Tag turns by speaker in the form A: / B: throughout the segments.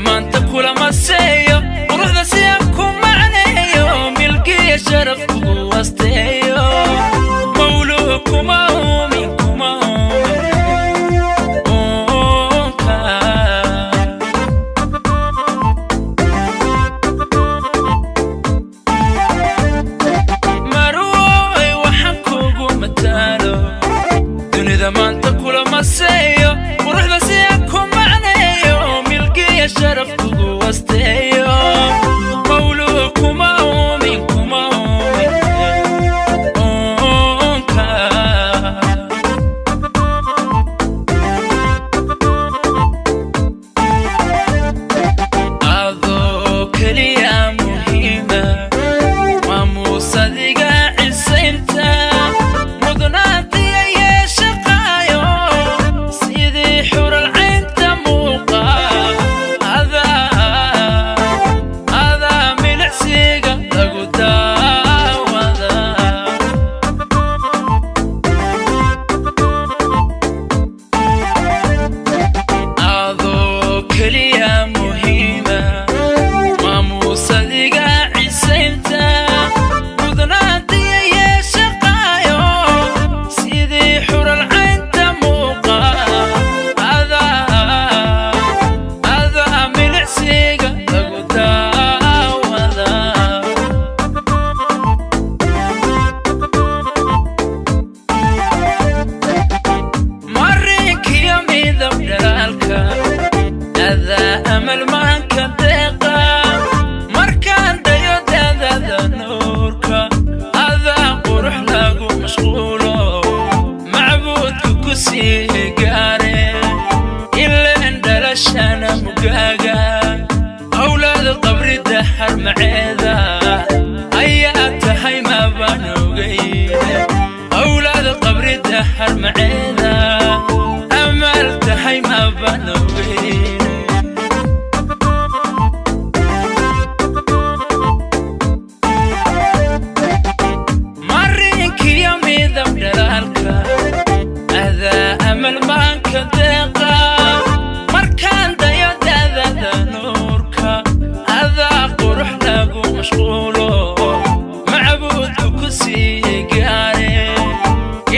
A: maanta kulama seeyo quruxda siyaan ku macneeyo milkiya sharaf kugu wasteeyo mawluhu kuma uumin oonka marwooy waxaan kugu mataalo dunida maanta kulama seeyo quruxda siyaan ku macneeyo milkiya sharaf kugu wasteeyo mawluhu kuma uumin oonka adoo keliya muhiima maamuusadiga cisaynta mudnaantiya yeeshaqaayo sidii xural caynta muuqa adaa milicsiga lagu daawada adoo keliya muhiima maamuusadiga cisaynta mudnaantiya yeeshaqaayo sidii xural caynta muuqa adaa milicsiga lagu daawada marinkiyo midab dhalaalka adaa amal maanka deeqa markaan dayo daadada nuurka adaa qurux lagu mashquulo macbuudka ku sii gaare ileen dhalashana mugaaga awlaada qabri dahar maceeda ayaa tahay mabaan ogeyn awlaada qabri dahar maceeda amaal tahay mabaan ogeyn marinkiyo midab dhalaalka adaa amal maanka deeqa markaan dayo daadada nuurka adaa qurux lagu mashquulo macbuudka ku sii gaare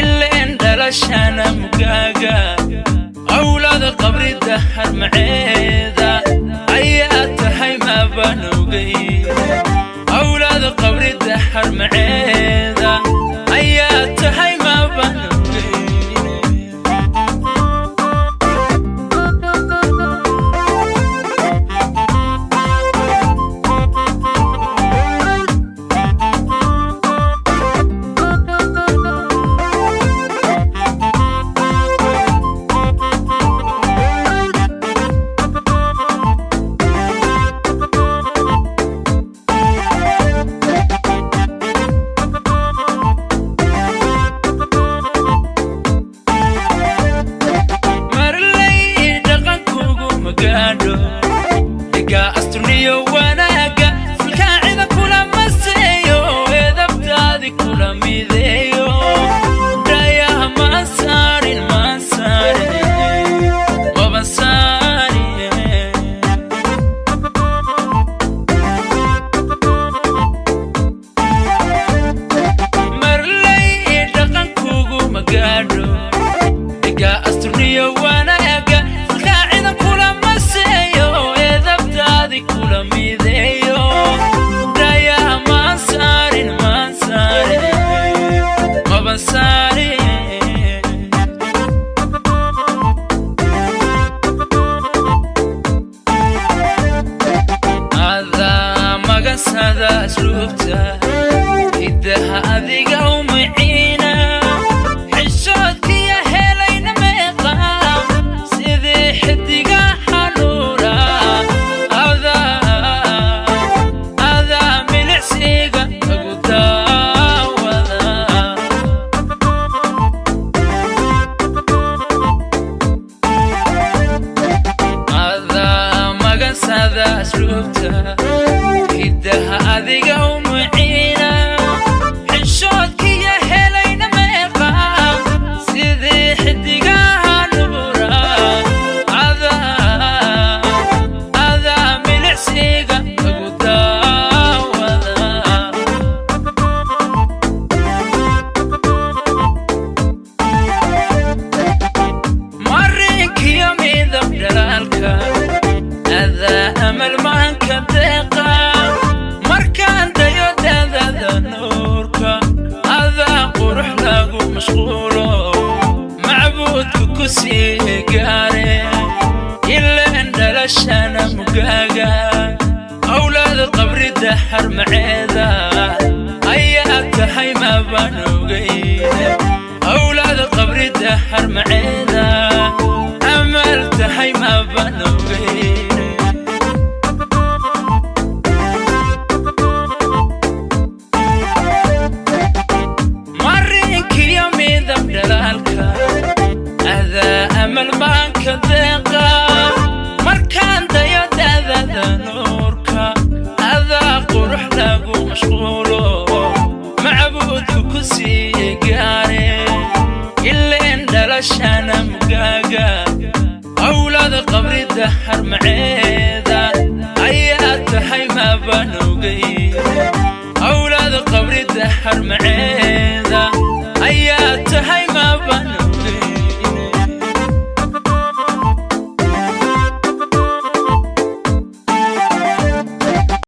A: ileen dhalashana mugaaga awlaada qabri dahar maceeda ayaa tahay mabaan ogeyn awlaada qabri dahar maceeda ayaa tahay mabaan ogeyn marley dhaqankugu magaadho dhigaa asturniyo wanaaga filkaacida kulama seeyo edabtaadi kula mideeyo dhayaha maan saarin maban saarin marley dhaqankugu magaadho dhigaa asturniyo wanaaga filkaacida kulama seeyo edabtaadi kula mideeyo dhayaha maan saarin maban saarin adaa magansada asluubta idaha adiga u miciina xishoodkiya helayna meeqa sidii xidiga xanuura adaa milicsiga lagu daawada سيجاري إلا عند لشنا مقاقا أولاد القبر دحر معيدا أيات هاي ما بنوقينا أولاد القبر دحر معيدا عملت هاي ما بنوقينا مرينك يومي ذنب دلالك هذا أمل بانك ذيقا مركان دياد هذا نورك هذا قرح لاقو مشغولو معبود كسي قاري إلا عند لشانا مقاقا أولاد القبر دحر معيدا أيات هاي ما بنوقينا أولاد القبر دحر معيدا